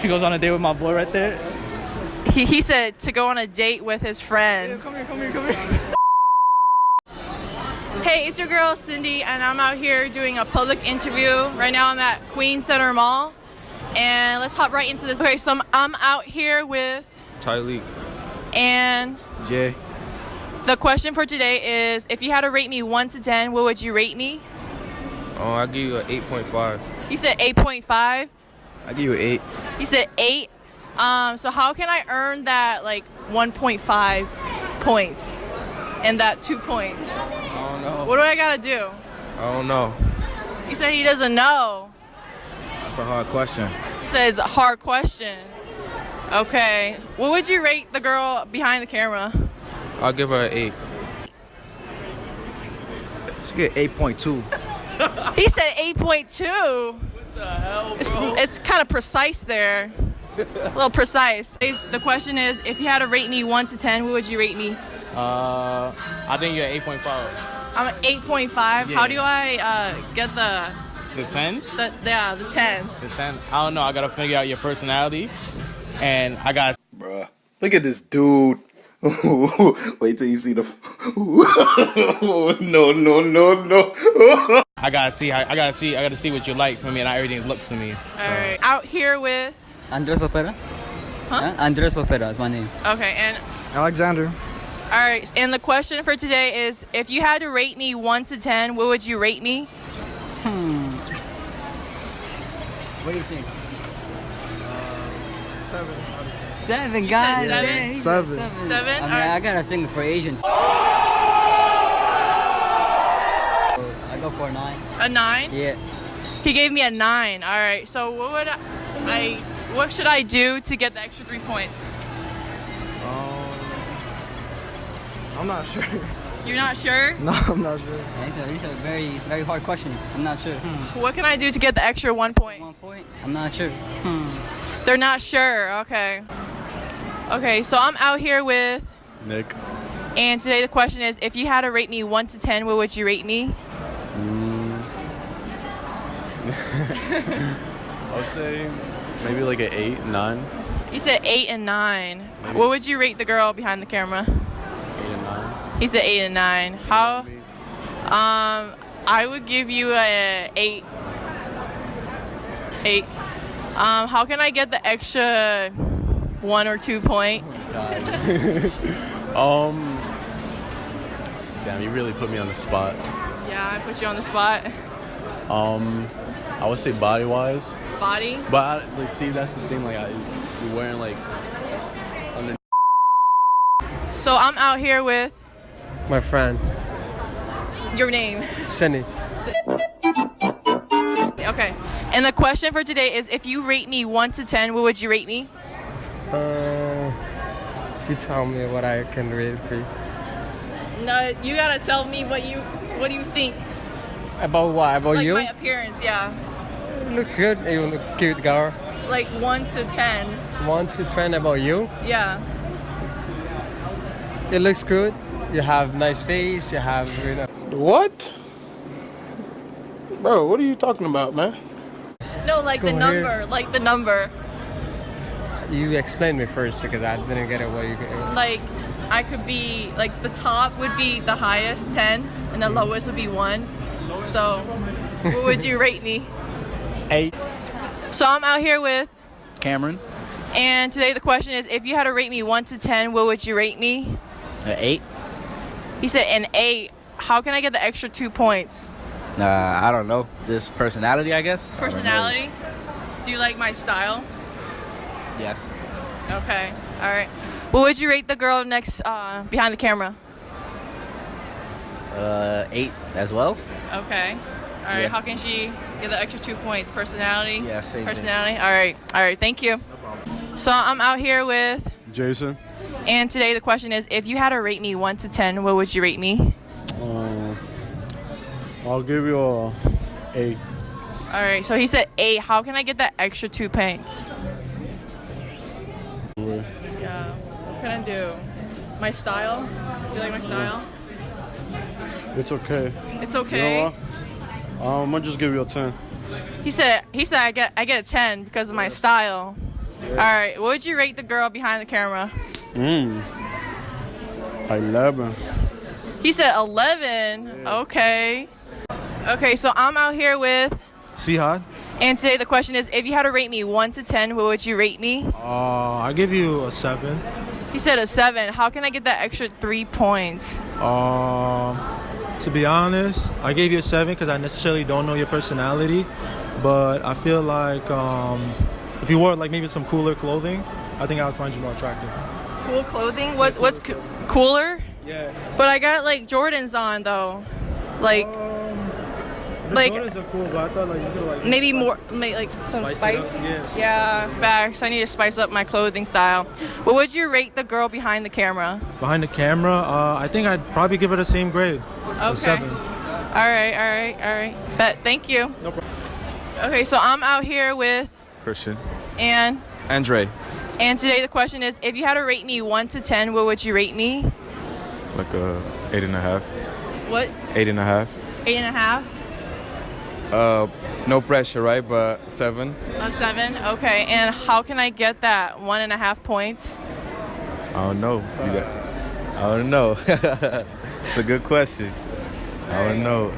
She goes on a date with my boy right there. He said to go on a date with his friend. Yeah, come here. Hey, it's your girl Cindy, and I'm out here doing a public interview. Right now I'm at Queen Center Mall, and let's hop right into this. Okay, so I'm out here with Tyleek and Jay. The question for today is, if you had to rate me 1 to 10, what would you rate me? Oh, I'll give you an 8.5. He said 8.5. I'll give you an 8. He said 8. So how can I earn that like 1.5 points and that 2 points? I don't know. What do I gotta do? I don't know. He said he doesn't know. That's a hard question. He says a hard question. Okay. What would you rate the girl behind the camera? I'll give her an 8. She get 8.2. He said 8.2. What the hell, bro? It's kind of precise there. A little precise. The question is, if you had to rate me 1 to 10, what would you rate me? I think you're 8.5. I'm an 8.5. Yeah. How do I get the 10? the 10? The 10? I don't know. I gotta figure out your personality, and I gotta. Bruh, look at this dude. Wait till you see the. No. I gotta see what you like from me, and how everything looks to me. All right. Out here with. Andres Opera. Huh? Andres Opera is my name. Okay, and Alexander. all right. And the question for today is, if you had to rate me 1 to 10, what would you rate me? What do you think? 7. 7, guys. 7? 7. 7. I mean, I got a thing for Asians. I go for a 9. A 9? Yeah. He gave me a 9. All right. So what should I do to get the extra 3 points? I'm not sure. You're not sure? No, I'm not sure. These are very, very hard questions. I'm not sure. What can I do to get the extra 1 point? 1 point? I'm not sure. They're not sure. Okay. Okay, so I'm out here with Nick. and today the question is, if you had to rate me 1 to 10, what would you rate me? I would say maybe like an 8, 9. He said 8 and 9. Maybe. What would you rate the girl behind the camera? 8 and 9. He said 8 and 9. How? I would give you a 8. 8. How can I get the extra 1 or 2 point? Damn, you really put me on the spot. Yeah, I put you on the spot. I would say body-wise. Body? But see, that's the thing. Like, you're wearing like under. So I'm out here with My friend, your name. Cindy. Okay. And the question for today is, if you rate me 1 to 10, what would you rate me? You tell me what I can read for you. No, you gotta tell me what do you think? About what? About Like you? my appearance, yeah. You look good. You look cute, girl. Like 1 to 10. 1 to 10 about you. Yeah. It looks good. You have nice face. You have, What? Bro, what are you talking about, man? No, like Go the ahead. number, like the number. You explained me first because I didn't get it. What you? Like I could be like the top would be the highest 10 and the lowest would be 1. So what would you rate me? 8. So I'm out here with Cameron. and today the question is, if you had to rate me 1 to 10, what would you rate me? 8. He said an 8. How can I get the extra 2 points? I don't know. Just personality, I guess. Personality? Do you like my style? Yes. Okay. All right. What would you rate the girl next behind the camera? 8 as well. Okay. All right. Yeah. How can she get the extra 2 points? Personality? Yeah, same thing. Personality? All right. All right. Thank you. No problem. So I'm out here with Jason. and today the question is, if you had to rate me 1 to 10, what would you rate me? I'll give you a 8. All right. So he said 8. How can I get that extra 2 points? Yeah. What can I do? My style? Do you like my style? It's okay. It's okay. You know what? I'm gonna just give you a 10. He said I get a 10 because of my style. All right. What would you rate the girl behind the camera? 11. He said 11. Okay. Okay, so I'm out here with, Sihad? and today the question is, if you had to rate me 1 to 10, what would you rate me? I give you a 7. He said a 7. How can I get that extra 3 points? To be honest, I gave you a 7 because I necessarily don't know your personality, but I feel like if you wore like maybe some cooler clothing, I think I would find you more attractive. Cool clothing? What's cooler? Yeah. But I got like Jordans on though. Like Jordans are cool, but I thought like you could like maybe more, like some Spice spice. it up, yeah. Yeah, facts. I need to spice up my clothing style. What would you rate the girl behind the camera? behind the camera. I think I'd probably give her the same grade. A Okay. 7. All right. Bet. Thank you. No problem. Okay, so I'm out here with Christian. Ann. Andre. And today the question is, if you had to rate me 1 to 10, what would you rate me? Like a 8.5. What? 8.5. 8.5? No pressure, right? But 7. Of 7? Okay, and how can I get that 1.5 points? I don't know. I don't know. It's a good question. I don't know.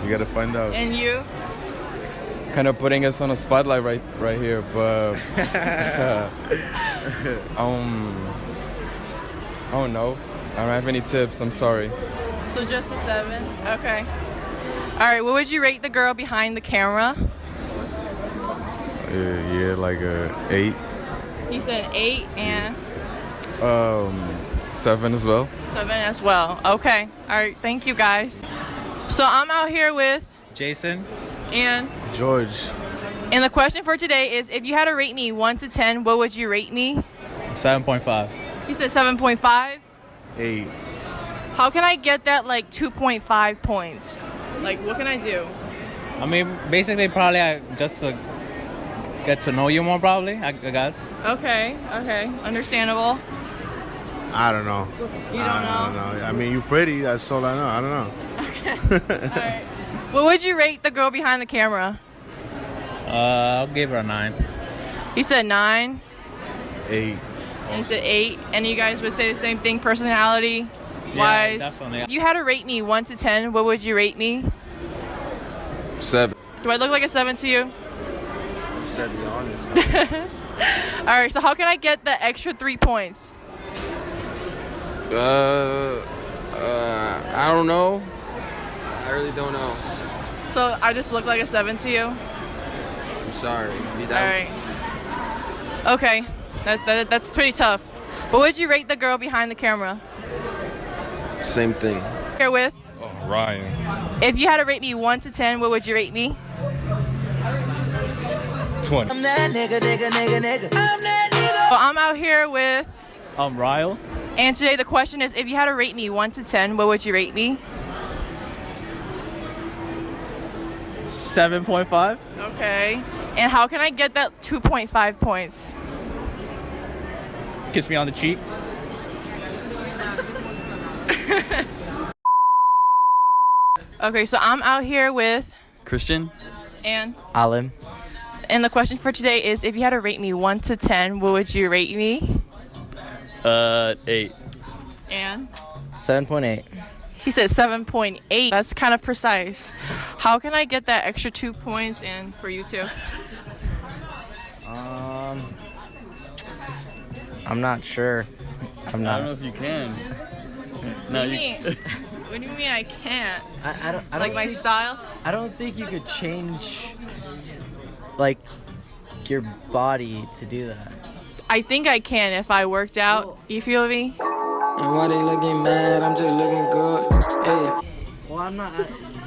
You gotta find out. And you? Kind of putting us on a spotlight right here, but I don't know. I don't have any tips. I'm sorry. So just a 7? Okay. All right, what would you rate the girl behind the camera? Yeah, like a 8. You said 8 and 7 as well. 7 as well. Okay. All right, thank you guys. So I'm out here with Jason. Ann. George. And the question for today is, if you had to rate me 1 to 10, what would you rate me? 7.5. You said 7.5? 8. How can I get that like 2.5 points? Like, what can I do? I mean, basically, probably just to get to know you more, probably, I guess. Okay. Understandable. I don't know. You don't I don't know. I mean, you pretty. That's all I know. I don't know. All right. What would you rate the girl behind the camera? I'll give her a 9. He said 9. 8. And he said 8. And you guys would say the same thing, personality wise? Yeah, definitely. If you had to rate me 1 to 10, what would you rate me? 7. Do I look like a 7 to you? To be honest. All right, so how can I get the extra 3 points? I don't know. I really don't know. So I just look like a 7 to you? I'm sorry. All right. Okay, that's pretty tough. What would you rate the girl behind the camera? Same thing. Here with, Oh, Ryan. if you had to rate me 1 to 10, what would you rate me? 20. So I'm out here with, Ryle. and today the question is, if you had to rate me 1 to 10, what would you rate me? 7.5. Okay. And how can I get that 2.5 points? Kiss me on the cheek. Okay, so I'm out here with, Christian. and Alan. the question for today is, if you had to rate me 1 to 10, what would you rate me? 8. And 7.8. he said 7.8. That's kind of precise. How can I get that extra 2 points in for you two? I'm not sure. I don't know if you can. No, What do you mean? What do you mean I can't? I don't Like my think, style? I don't think you could change like your body to do that. I think I can if I worked out. You feel me? And why they looking mad? I'm just looking good. Hey. Well, I'm not.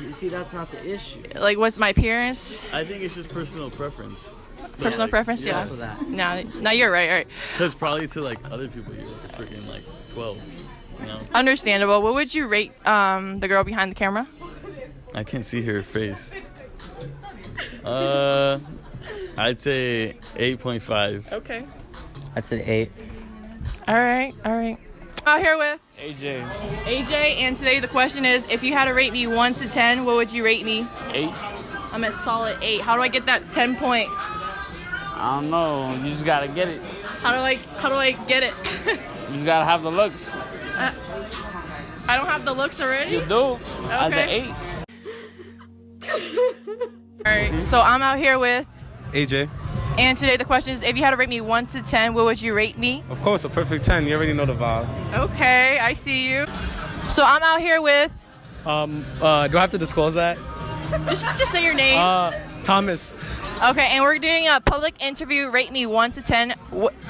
You see, that's not the issue. Like, what's my appearance? I think it's just personal preference. Personal preference? Yeah. Also that. No, you're right. Because probably to like other people, you're freaking like 12. You know? Understandable. What would you rate the girl behind the camera? I can't see her face. I'd say 8.5. Okay. I'd say 8. All right. Out here with AJ. AJ, and today the question is, if you had to rate me 1 to 10, what would you rate me? 8. I'm at solid 8. How do I get that 10 point? I don't know. You just gotta get it. How do I get it? You just gotta have the looks. I don't have the looks already? You do. As an Okay. 8. Alright, so I'm out here with, AJ. and today the question is, if you had to rate me 1 to 10, what would you rate me? Of course, a perfect 10. You already know the vibe. Okay, I see you. So I'm out here with, Do I have to disclose that? just say your name. Thomas. Okay, and we're doing a public interview. Rate me 1 to 10.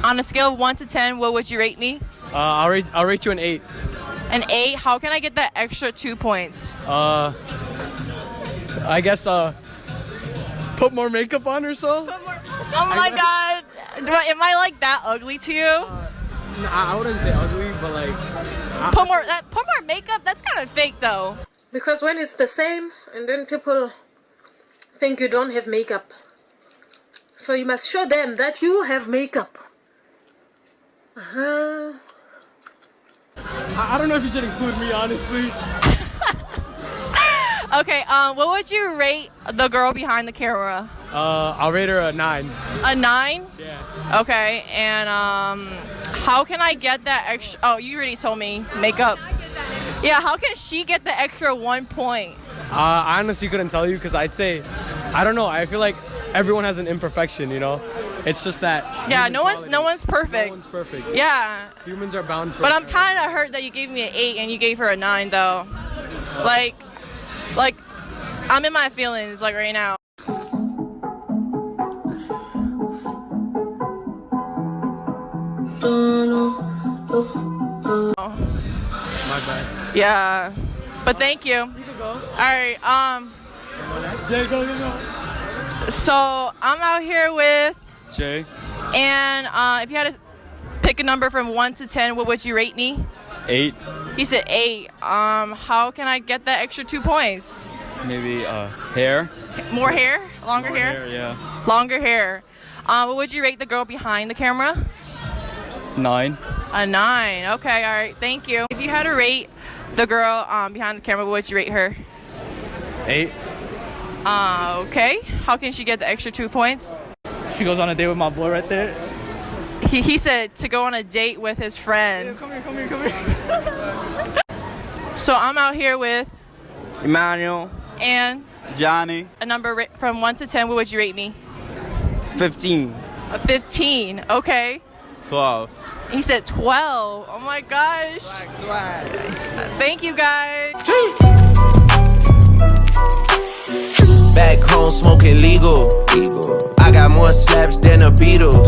On a scale of 1 to 10, what would you rate me? I'll rate you an 8. An 8? How can I get that extra 2 points? I guess put more makeup on or so. Oh my god. Am I like that ugly to you? I wouldn't say ugly, but like Put more makeup? That's kind of fake though. Because when it's the same, and then people think you don't have makeup. So you must show them that you have makeup. I don't know if you should include me, honestly. Okay, what would you rate the girl behind the camera? I'll rate her a 9. A 9? Yeah. Okay, and how can I get that extra? Oh, you already told me makeup. Yeah, how can she get the extra 1 point? I honestly couldn't tell you because I'd say, I don't know. I feel like everyone has an imperfection, you know. It's just that. Yeah, no one's perfect. No one's perfect. Yeah. Humans are bound for. But I'm kind of hurt that you gave me an 8 and you gave her a 9 though. Like I'm in my feelings like right now. My bad. Yeah, but thank you. You can go. All right. Jay, go. So I'm out here with Jay. and if you had to pick a number from 1 to 10, what would you rate me? 8. He said 8. How can I get that extra 2 points? Maybe hair. More hair? Longer hair? Yeah. Longer hair. What would you rate the girl behind the camera? 9. A 9. Okay, all right. Thank you. If you had to rate the girl behind the camera, what would you rate her? 8. Okay. How can she get the extra 2 points? She goes on a date with my boy right there. He said to go on a date with his friend. Come here. So I'm out here with Emmanuel. and Johnny. a number from 1 to 10. What would you rate me? 15. A 15. Okay. 12. He said 12. Oh my gosh. Swag. Thank you guys. Back home smoking legal. I got more slaps than the Beatles.